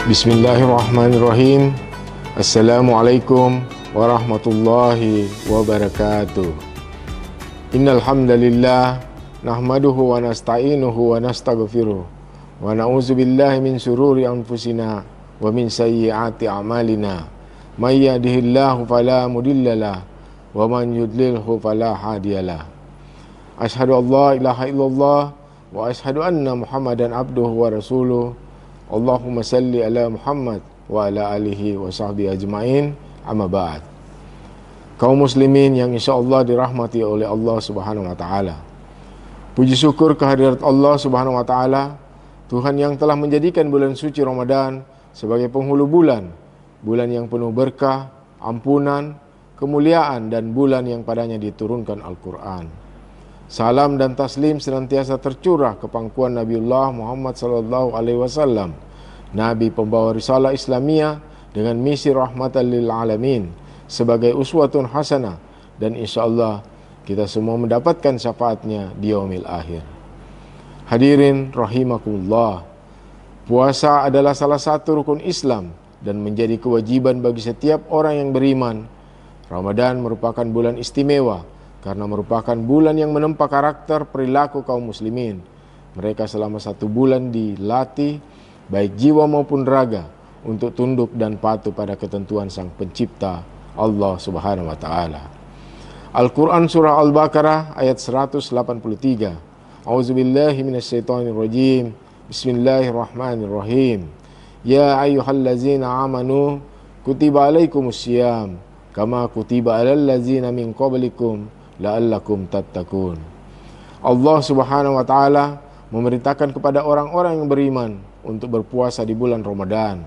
Bismillahirrahmanirrahim. Assalamualaikum warahmatullahi wabarakatuh. Innal hamdalillah nahmaduhu wa nasta'inuhu wa nastaghfiruh wa na'udzu billahi min syururi anfusina wa min sayyiati a'malina. May yahdihillahu fala mudhillalah wa man yudlilhu fala hadiyalah. Asyhadu an la ilaha illallah wa asyhadu anna Muhammadan abduhu wa rasuluh. Allahumma salli ala Muhammad wa ala alihi wa sahbihi ajma'in, amma ba'd. Kaum muslimin yang insyaallah dirahmati oleh Allah subhanahu wa ta'ala, puji syukur kehadirat Allah subhanahu wa ta'ala, Tuhan yang telah menjadikan bulan suci Ramadan sebagai penghulu bulan, bulan yang penuh berkah, ampunan, kemuliaan, dan bulan yang padanya diturunkan Al-Quran. Salam dan taslim senantiasa tercurah ke pangkuan Nabiullah Muhammad sallallahu alaihi wasallam, Nabi pembawa risalah Islamiyah dengan misi rahmatan lil alamin, sebagai uswatun hasanah, dan insyaallah kita semua mendapatkan syafaatnya di yaumil akhir. Hadirin rahimakumullah, puasa adalah salah satu rukun Islam dan menjadi kewajiban bagi setiap orang yang beriman. Ramadan merupakan bulan istimewa karena merupakan bulan yang menempa karakter perilaku kaum muslimin. Mereka selama 1 bulan dilatih, baik jiwa maupun raga, untuk tunduk dan patuh pada ketentuan Sang Pencipta, Allah subhanahu wa ta'ala. Al-Quran surah Al-Baqarah ayat 183. A'udzubillahi minasyaitonirrajim. Bismillahirrahmanirrahim. Ya ayyuhallazina amanu kutiba alaikumussyiyam kama kutiba alal ladzina min qablikum la'allakum tattaqun. Allah subhanahu wa ta'ala memerintahkan kepada orang-orang yang beriman untuk berpuasa di bulan Ramadan.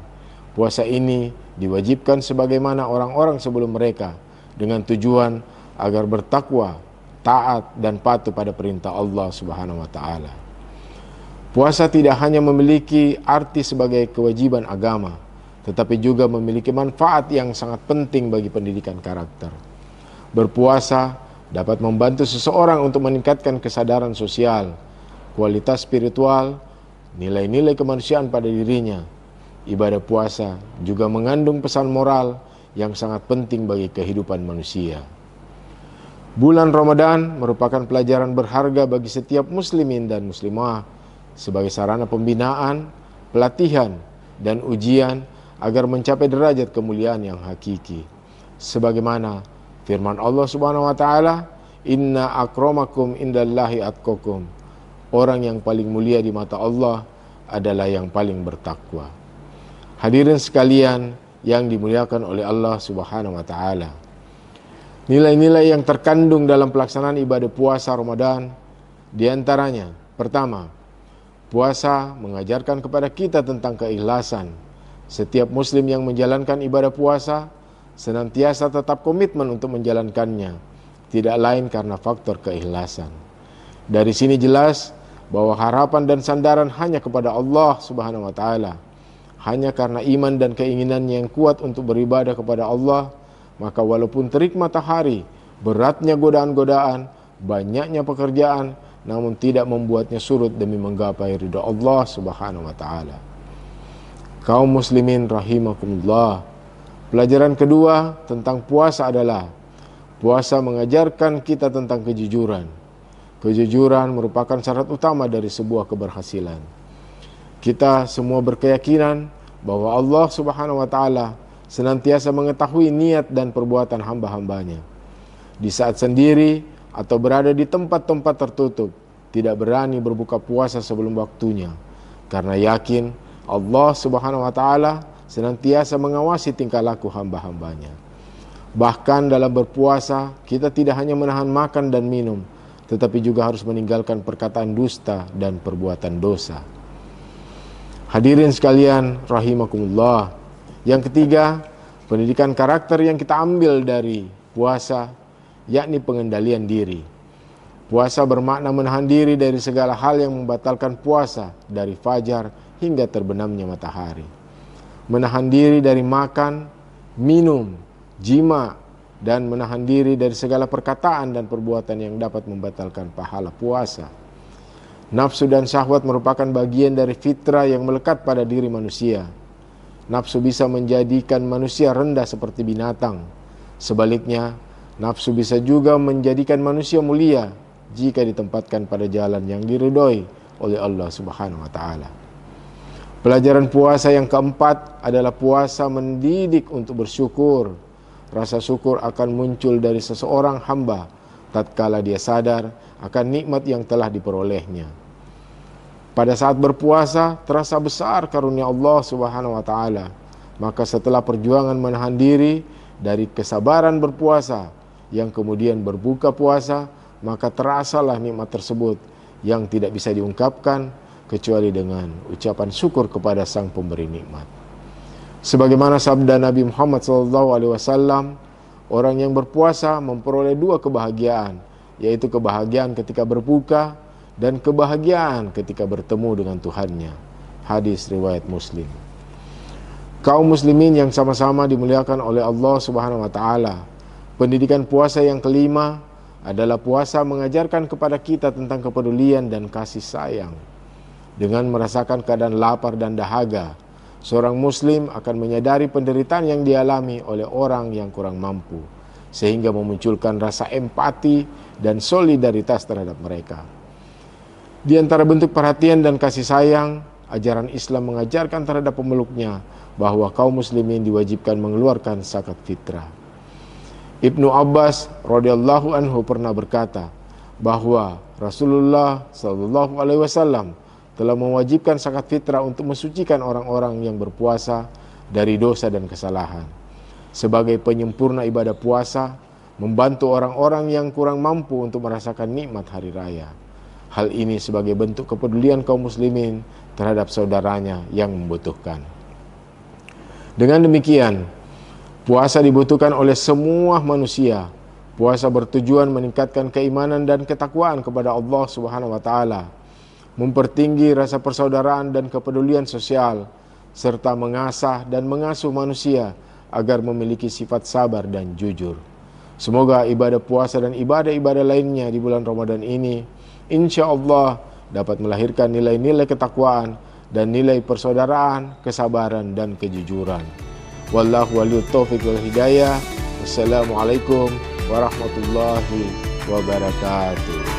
Puasa ini diwajibkan sebagaimana orang-orang sebelum mereka, dengan tujuan agar bertakwa, taat, dan patuh pada perintah Allah subhanahu wa ta'ala. Puasa tidak hanya memiliki arti sebagai kewajiban agama, tetapi juga memiliki manfaat yang sangat penting bagi pendidikan karakter. Berpuasa dapat membantu seseorang untuk meningkatkan kesadaran sosial, kualitas spiritual, nilai-nilai kemanusiaan pada dirinya. Ibadah puasa juga mengandung pesan moral yang sangat penting bagi kehidupan manusia. Bulan Ramadan merupakan pelajaran berharga bagi setiap muslimin dan muslimah sebagai sarana pembinaan, pelatihan, dan ujian agar mencapai derajat kemuliaan yang hakiki. Sebagaimana firman Allah subhanahu wa ta'ala, inna akramakum indallahi atqakum. Orang yang paling mulia di mata Allah adalah yang paling bertakwa. Hadirin sekalian yang dimuliakan oleh Allah subhanahu wa ta'ala, nilai-nilai yang terkandung dalam pelaksanaan ibadah puasa Ramadan, diantaranya, pertama, puasa mengajarkan kepada kita tentang keikhlasan. Setiap muslim yang menjalankan ibadah puasa senantiasa tetap komitmen untuk menjalankannya, tidak lain karena faktor keikhlasan. Dari sini jelas bahwa harapan dan sandaran hanya kepada Allah subhanahu wa ta'ala. Hanya karena iman dan keinginannya yang kuat untuk beribadah kepada Allah, maka walaupun terik matahari, beratnya godaan-godaan, banyaknya pekerjaan, namun tidak membuatnya surut demi menggapai ridha Allah subhanahu wa ta'ala. Kaum muslimin rahimakumullah, pelajaran kedua tentang puasa adalah puasa mengajarkan kita tentang kejujuran. Kejujuran merupakan syarat utama dari sebuah keberhasilan. Kita semua berkeyakinan bahwa Allah subhanahu wa ta'ala senantiasa mengetahui niat dan perbuatan hamba-hambanya. Di saat sendiri atau berada di tempat-tempat tertutup, tidak berani berbuka puasa sebelum waktunya, karena yakin Allah subhanahu wa ta'ala senantiasa mengawasi tingkah laku hamba-hambanya. Bahkan dalam berpuasa, kita tidak hanya menahan makan dan minum, tetapi juga harus meninggalkan perkataan dusta dan perbuatan dosa. Hadirin sekalian rahimakumullah, yang ketiga, pendidikan karakter yang kita ambil dari puasa, yakni pengendalian diri. Puasa bermakna menahan diri dari segala hal yang membatalkan puasa, dari fajar hingga terbenamnya matahari. Menahan diri dari makan, minum, jima, dan menahan diri dari segala perkataan dan perbuatan yang dapat membatalkan pahala puasa. Nafsu dan syahwat merupakan bagian dari fitrah yang melekat pada diri manusia. nafsu bisa menjadikan manusia rendah seperti binatang. Sebaliknya, nafsu bisa juga menjadikan manusia mulia jika ditempatkan pada jalan yang diridhoi oleh Allah Subhanahu wa taala. Pelajaran puasa yang keempat adalah puasa mendidik untuk bersyukur. Rasa syukur akan muncul dari seseorang hamba tatkala dia sadar akan nikmat yang telah diperolehnya. Pada saat berpuasa terasa besar karunia Allah Subhanahu wa taala. Maka setelah perjuangan menahan diri dari kesabaran berpuasa yang kemudian berbuka puasa, maka terasalah nikmat tersebut yang tidak bisa diungkapkan kecuali dengan ucapan syukur kepada Sang Pemberi nikmat. Sebagaimana sabda Nabi Muhammad SAW, orang yang berpuasa memperoleh dua kebahagiaan, yaitu kebahagiaan ketika berbuka dan kebahagiaan ketika bertemu dengan Tuhannya. Hadis riwayat Muslim. Kaum muslimin yang sama-sama dimuliakan oleh Allah Subhanahu wa taala. Pendidikan puasa yang kelima adalah puasa mengajarkan kepada kita tentang kepedulian dan kasih sayang. Dengan merasakan keadaan lapar dan dahaga, seorang muslim akan menyadari penderitaan yang dialami oleh orang yang kurang mampu, sehingga memunculkan rasa empati dan solidaritas terhadap mereka. Di antara bentuk perhatian dan kasih sayang, ajaran Islam mengajarkan terhadap pemeluknya bahwa kaum muslimin diwajibkan mengeluarkan zakat fitrah. Ibnu Abbas radhiyallahu anhu pernah berkata bahwa Rasulullah sallallahu alaihi wasallam telah mewajibkan zakat fitrah untuk mensucikan orang-orang yang berpuasa dari dosa dan kesalahan. Sebagai penyempurna ibadah puasa, membantu orang-orang yang kurang mampu untuk merasakan nikmat hari raya. Hal ini sebagai bentuk kepedulian kaum muslimin terhadap saudaranya yang membutuhkan. Dengan demikian, puasa dibutuhkan oleh semua manusia. Puasa bertujuan meningkatkan keimanan dan ketakwaan kepada Allah Subhanahu wa taala, mempertinggi rasa persaudaraan dan kepedulian sosial, serta mengasah dan mengasuh manusia agar memiliki sifat sabar dan jujur. Semoga ibadah puasa dan ibadah-ibadah lainnya di bulan Ramadan ini insya Allah dapat melahirkan nilai-nilai ketakwaan dan nilai persaudaraan, kesabaran dan kejujuran. Wallahu waliyut taufiq wal hidayah. Wassalamualaikum warahmatullahi wabarakatuh.